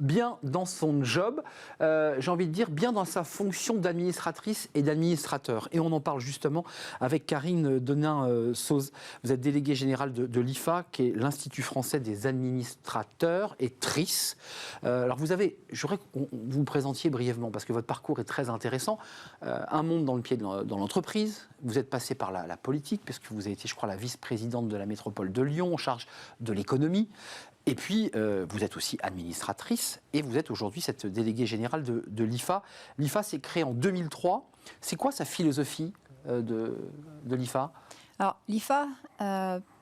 bien dans son job, j'ai envie de dire bien dans sa fonction d'administratrice et d'administrateur. Et on en parle justement avec Karine Denain-Sauze. Vous êtes déléguée générale de l'IFA, qui est l'Institut français des administrateurs et TRIS. Alors j'aurais que vous vous présentiez brièvement, parce que votre parcours est très intéressant. Un monde dans le pied dans l'entreprise. Vous êtes passé par la politique, puisque vous avez été, je crois, la vice-présidente de la métropole de Lyon, en charge de l'économie. Et puis, vous êtes aussi administratrice et vous êtes aujourd'hui cette déléguée générale de l'IFA. L'IFA s'est créé en 2003. C'est quoi sa philosophie de l'IFA ? Alors, l'IFA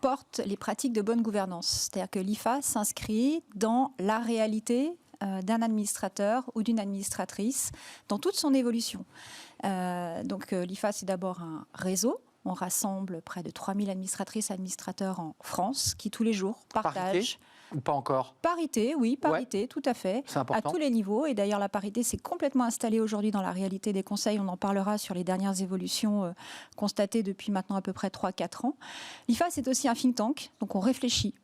porte les pratiques de bonne gouvernance. C'est-à-dire que l'IFA s'inscrit dans la réalité d'un administrateur ou d'une administratrice dans toute son évolution. Donc, l'IFA, c'est d'abord un réseau. On rassemble près de 3000 administratrices et administrateurs en France qui, tous les jours, partagent... Parité ou pas encore ? Parité, oui, parité, ouais. Tout à fait. C'est important. À tous les niveaux. Et d'ailleurs, la parité s'est complètement installée aujourd'hui dans la réalité des conseils. On en parlera sur les dernières évolutions constatées depuis maintenant à peu près 3-4 ans. L'IFA, c'est aussi un think tank. Donc, on réfléchit,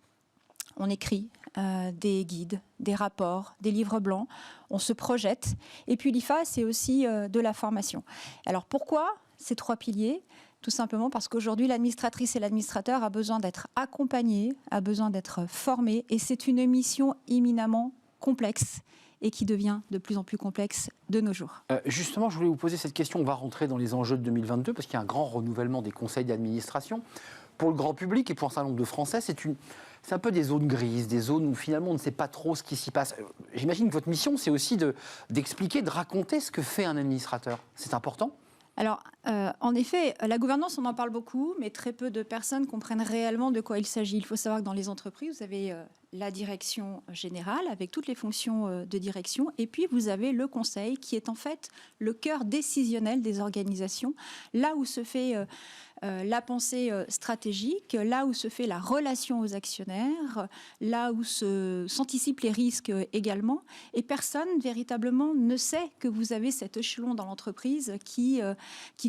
on écrit des guides, des rapports, des livres blancs. On se projette. Et puis, l'IFA, c'est aussi de la formation. Alors, pourquoi ces 3 piliers ? Tout simplement parce qu'aujourd'hui, l'administratrice et l'administrateur a besoin d'être accompagnés, a besoin d'être formés. Et c'est une mission éminemment complexe et qui devient de plus en plus complexe de nos jours. Justement, je voulais vous poser cette question. On va rentrer dans les enjeux de 2022 parce qu'il y a un grand renouvellement des conseils d'administration. Pour le grand public et pour un certain nombre de Français, c'est un peu des zones grises, des zones où finalement on ne sait pas trop ce qui s'y passe. J'imagine que votre mission, c'est aussi d'expliquer, de raconter ce que fait un administrateur. C'est important ? Alors, en effet, la gouvernance, on en parle beaucoup, mais très peu de personnes comprennent réellement de quoi il s'agit. Il faut savoir que dans les entreprises, vous avez la direction générale, avec toutes les fonctions de direction, et puis vous avez le conseil, qui est en fait le cœur décisionnel des organisations, là où se fait la pensée stratégique, là où se fait la relation aux actionnaires, là où s'anticipent les risques également, et personne véritablement ne sait que vous avez cet échelon dans l'entreprise qui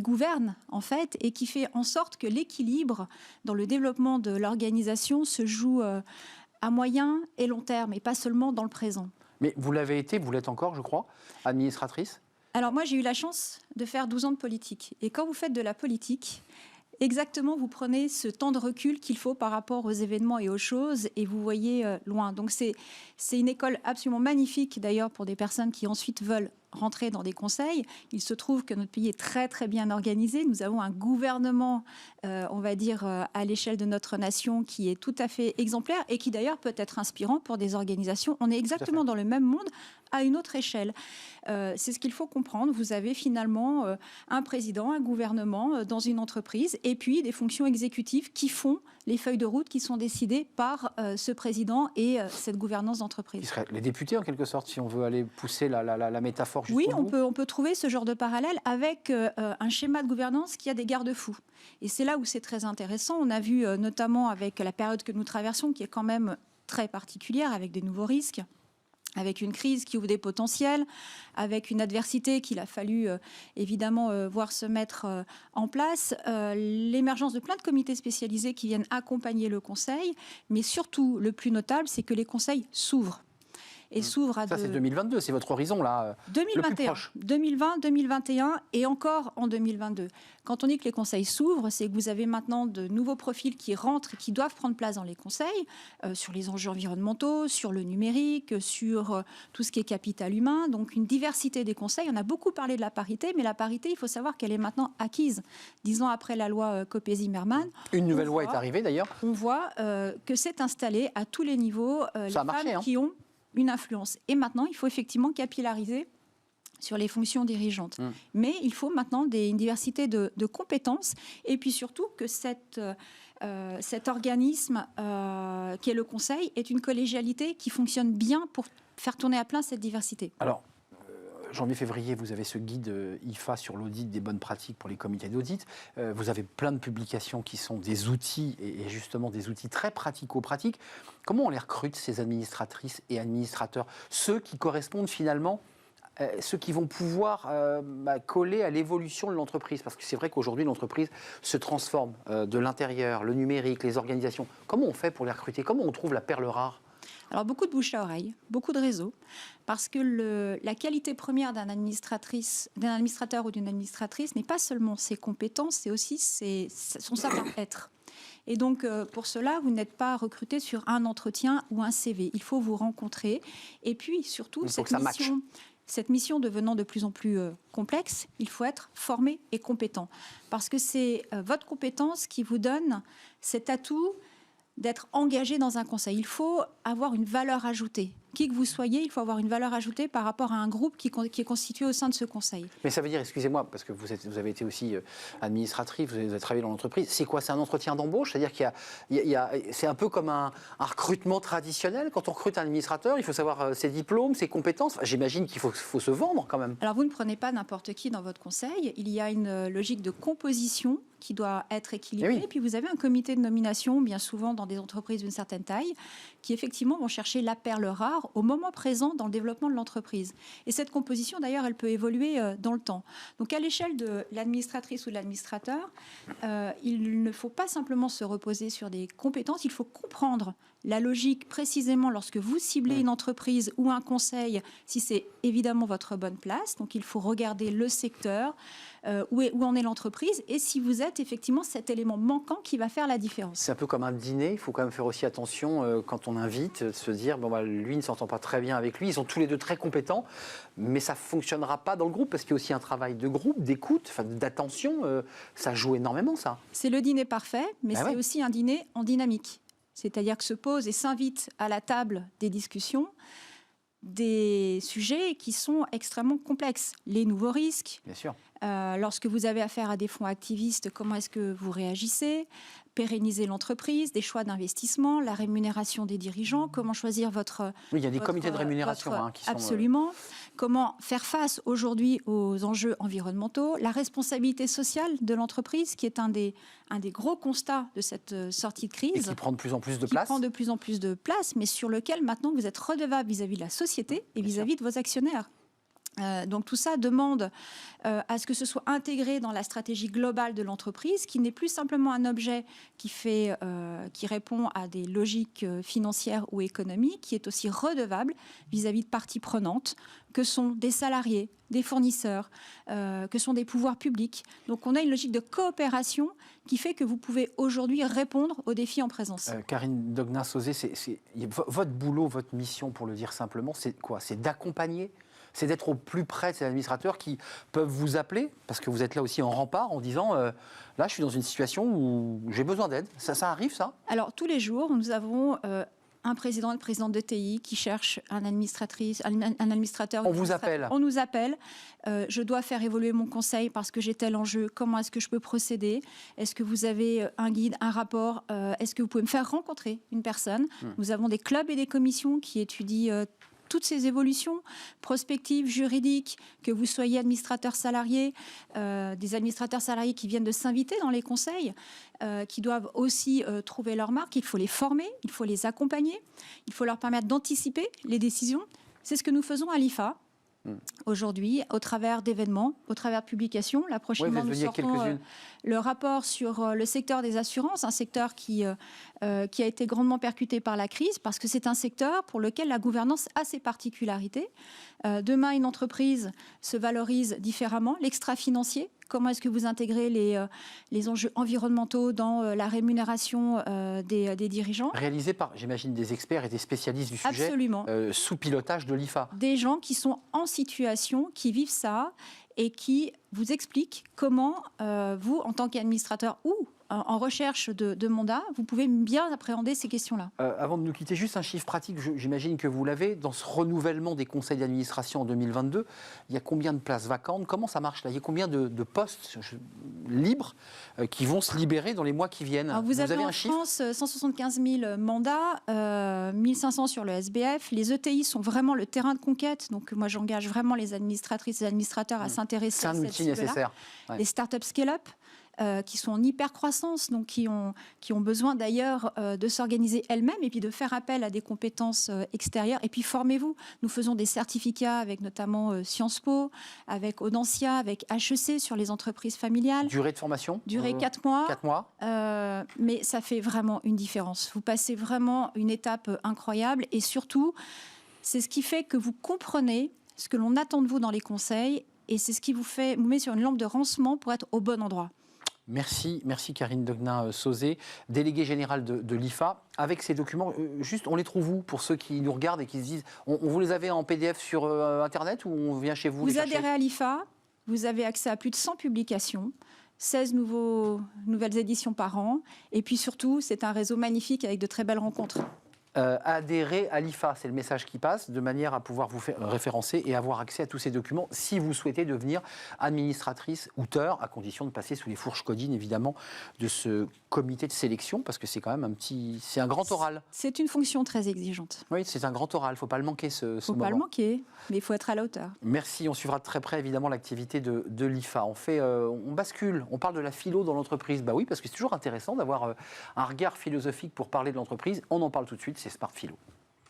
gouverne en fait et qui fait en sorte que l'équilibre dans le développement de l'organisation se joue à moyen et long terme et pas seulement dans le présent. Mais vous l'avez été, vous l'êtes encore, je crois, administratrice ? Alors moi, j'ai eu la chance de faire 12 ans de politique. Et quand vous faites de la politique, exactement, vous prenez ce temps de recul qu'il faut par rapport aux événements et aux choses et vous voyez loin. Donc c'est une école absolument magnifique d'ailleurs pour des personnes qui ensuite veulent rentrer dans des conseils. Il se trouve que notre pays est très très bien organisé. Nous avons un gouvernement, on va dire, à l'échelle de notre nation qui est tout à fait exemplaire et qui d'ailleurs peut être inspirant pour des organisations. On est exactement dans le même monde à une autre échelle. C'est ce qu'il faut comprendre. Vous avez finalement un président, un gouvernement dans une entreprise et puis des fonctions exécutives qui font les feuilles de route qui sont décidées par ce président et cette gouvernance d'entreprise. Qui seraient les députés en quelque sorte, si on veut aller pousser la métaphore jusqu'au bout. Oui, on peut trouver ce genre de parallèle avec un schéma de gouvernance qui a des garde-fous. Et c'est là où c'est très intéressant. On a vu notamment avec la période que nous traversons qui est quand même très particulière avec des nouveaux risques, avec une crise qui ouvre des potentiels, avec une adversité qu'il a fallu évidemment voir se mettre en place, l'émergence de plein de comités spécialisés qui viennent accompagner le conseil, mais surtout le plus notable, c'est que les conseils s'ouvrent. Et s'ouvre à ça, c'est 2022, c'est votre horizon, là, 2021, le plus proche. 2020, 2021 et encore en 2022. Quand on dit que les conseils s'ouvrent, c'est que vous avez maintenant de nouveaux profils qui rentrent et qui doivent prendre place dans les conseils, sur les enjeux environnementaux, sur le numérique, sur tout ce qui est capital humain. Donc, une diversité des conseils. On a beaucoup parlé de la parité, mais la parité, il faut savoir qu'elle est maintenant acquise. 10 ans après la loi Copé-Zimmermann. Une nouvelle loi est arrivée, d'ailleurs. On voit que c'est installé à tous les niveaux les femmes qui ont une influence. Et maintenant, il faut effectivement capillariser sur les fonctions dirigeantes. Mais il faut maintenant une diversité de compétences et puis surtout que cet organisme qui est le Conseil est une collégialité qui fonctionne bien pour faire tourner à plein cette diversité. Alors, janvier-février, vous avez ce guide IFA sur l'audit des bonnes pratiques pour les comités d'audit. Vous avez plein de publications qui sont des outils, et justement des outils très pratico-pratiques. Comment on les recrute, ces administratrices et administrateurs ? Ceux qui correspondent finalement, ceux qui vont pouvoir coller à l'évolution de l'entreprise. Parce que c'est vrai qu'aujourd'hui, l'entreprise se transforme de l'intérieur, le numérique, les organisations. Comment on fait pour les recruter ? Comment on trouve la perle rare ? Alors beaucoup de bouche à oreille, beaucoup de réseaux, parce que la qualité première d'un administrateur ou d'une administratrice n'est pas seulement ses compétences, c'est aussi son savoir-être. Et donc, pour cela, vous n'êtes pas recruté sur un entretien ou un CV. Il faut vous rencontrer. Et puis, surtout, cette mission devenant de plus en plus complexe, il faut être formé et compétent. Parce que c'est votre compétence qui vous donne cet atout d'être engagé dans un conseil. Il faut avoir une valeur ajoutée. Qui que vous soyez, il faut avoir une valeur ajoutée par rapport à un groupe qui est constitué au sein de ce conseil. Mais ça veut dire, excusez-moi, parce que vous avez été aussi administratrice, vous avez travaillé dans l'entreprise, c'est quoi? C'est un entretien d'embauche? C'est-à-dire c'est un peu comme un recrutement traditionnel. Quand on recrute un administrateur, il faut savoir ses diplômes, ses compétences. Enfin, j'imagine qu'il faut se vendre quand même. Alors vous ne prenez pas n'importe qui dans votre conseil. Il y a une logique de composition qui doit être équilibrée. Et puis vous avez un comité de nomination, bien souvent dans des entreprises d'une certaine taille, qui effectivement vont chercher la perle rare au moment présent dans le développement de l'entreprise. Et cette composition, d'ailleurs, elle peut évoluer dans le temps. Donc à l'échelle de l'administratrice ou de l'administrateur, il ne faut pas simplement se reposer sur des compétences, il faut comprendre la logique précisément lorsque vous ciblez une entreprise ou un conseil, si c'est évidemment votre bonne place. Donc il faut regarder le secteur, où en est l'entreprise, et si vous êtes effectivement cet élément manquant qui va faire la différence. C'est un peu comme un dîner, il faut quand même faire aussi attention quand on invite, de se dire, lui ne s'entend pas très bien avec lui, ils sont tous les deux très compétents, mais ça ne fonctionnera pas dans le groupe, parce qu'il y a aussi un travail de groupe, d'écoute, d'attention, ça joue énormément ça. C'est le dîner parfait, mais c'est aussi un dîner en dynamique. C'est-à-dire que se posent et s'invitent à la table des discussions des sujets qui sont extrêmement complexes. Les nouveaux risques. Bien sûr. Lorsque vous avez affaire à des fonds activistes, comment est-ce que vous réagissez? Pérenniser l'entreprise, des choix d'investissement, la rémunération des dirigeants, comment choisir votre... Oui, il y a des comités de rémunération qui sont... Absolument. Comment faire face aujourd'hui aux enjeux environnementaux, la responsabilité sociale de l'entreprise, qui est un des gros constats de cette sortie de crise. Et qui prend de plus en plus de place. Qui prend de plus en plus de place, mais sur lequel maintenant vous êtes redevable vis-à-vis de la société et vis-à-vis de vos actionnaires. Donc tout ça demande à ce que ce soit intégré dans la stratégie globale de l'entreprise, qui n'est plus simplement un objet qui répond à des logiques financières ou économiques, qui est aussi redevable vis-à-vis de parties prenantes, que sont des salariés, des fournisseurs, que sont des pouvoirs publics. Donc on a une logique de coopération qui fait que vous pouvez aujourd'hui répondre aux défis en présence. Karine Dognin-Sauzé, votre boulot, votre mission, pour le dire simplement, c'est quoi? C'est d'accompagner? C'est d'être au plus près de ces administrateurs qui peuvent vous appeler, parce que vous êtes là aussi en rempart, en disant là, je suis dans une situation où j'ai besoin d'aide. Ça arrive, ça? Alors, tous les jours, nous avons un président, une présidente de TI qui cherche un administrateur. On vous appelle? On nous appelle. Je dois faire évoluer mon conseil parce que j'ai tel enjeu. Comment est-ce que je peux procéder? Est-ce que vous avez un guide, un rapport? Est-ce que vous pouvez me faire rencontrer une personne? Nous avons des clubs et des commissions qui étudient toutes ces évolutions prospectives, juridiques, que vous soyez administrateur salarié, des administrateurs salariés qui viennent de s'inviter dans les conseils, qui doivent aussi trouver leur marque. Il faut les former, il faut les accompagner, il faut leur permettre d'anticiper les décisions. C'est ce que nous faisons à l'IFA. Aujourd'hui, au travers d'événements, au travers de publications. Là, prochainement, nous sortons le rapport sur le secteur des assurances, un secteur qui a été grandement percuté par la crise, parce que c'est un secteur pour lequel la gouvernance a ses particularités. Demain, une entreprise se valorise différemment. L'extra-financier, comment est-ce que vous intégrez les enjeux environnementaux dans la rémunération des dirigeants? Réalisé par, j'imagine, des experts et des spécialistes du sujet. Absolument. Sous pilotage de l'IFA. Des gens qui sont en situation, qui vivent ça et qui vous expliquent comment vous, en tant qu'administrateur ou en recherche de mandat, vous pouvez bien appréhender ces questions-là. Avant de nous quitter, juste un chiffre pratique, j'imagine que vous l'avez. Dans ce renouvellement des conseils d'administration en 2022, il y a combien de places vacantes? Comment ça marche là? Il y a combien de postes libres qui vont se libérer dans les mois qui viennent? Alors vous avez un en chiffre? France 175 000 mandats, 1500 sur le SBF. Les ETI sont vraiment le terrain de conquête. Donc moi, j'engage vraiment les administratrices et administrateurs à s'intéresser à cette cible-là. C'est un outil nécessaire. Les startups scale-up. qui sont en hyper-croissance, donc qui ont besoin d'ailleurs de s'organiser elles-mêmes et puis de faire appel à des compétences extérieures. Et puis formez-vous. Nous faisons des certificats avec notamment Sciences Po, avec Audencia, avec HEC sur les entreprises familiales. Durée de formation? Durée 4 mois. 4 mois. Mais ça fait vraiment une différence. Vous passez vraiment une étape incroyable et surtout, c'est ce qui fait que vous comprenez ce que l'on attend de vous dans les conseils et c'est ce qui vous met sur une lampe de rancement pour être au bon endroit. Merci Karine Deguenin-Sauzé, déléguée générale de l'IFA. Avec ces documents, juste, on les trouve où pour ceux qui nous regardent et qui se disent, on vous les avait en PDF sur Internet ou on vient chez vous les chercher? Vous adhérez à l'IFA, vous avez accès à plus de 100 publications, 16 nouvelles éditions par an et puis surtout, c'est un réseau magnifique avec de très belles rencontres. Adhérer à l'IFA, c'est le message qui passe, de manière à pouvoir vous faire référencer et avoir accès à tous ces documents si vous souhaitez devenir administratrice auteur, à condition de passer sous les fourches codines, évidemment, de ce comité de sélection, parce que c'est quand même c'est un grand oral. C'est une fonction très exigeante. Oui, c'est un grand oral, il ne faut pas le manquer ce moment. Il ne faut pas le manquer, mais il faut être à la hauteur. Merci, on suivra de très près, évidemment, l'activité de l'IFA. On bascule, on parle de la philo dans l'entreprise. Bah oui, parce que c'est toujours intéressant d'avoir un regard philosophique pour parler de l'entreprise. On en parle tout de suite. C'est Smart Philo.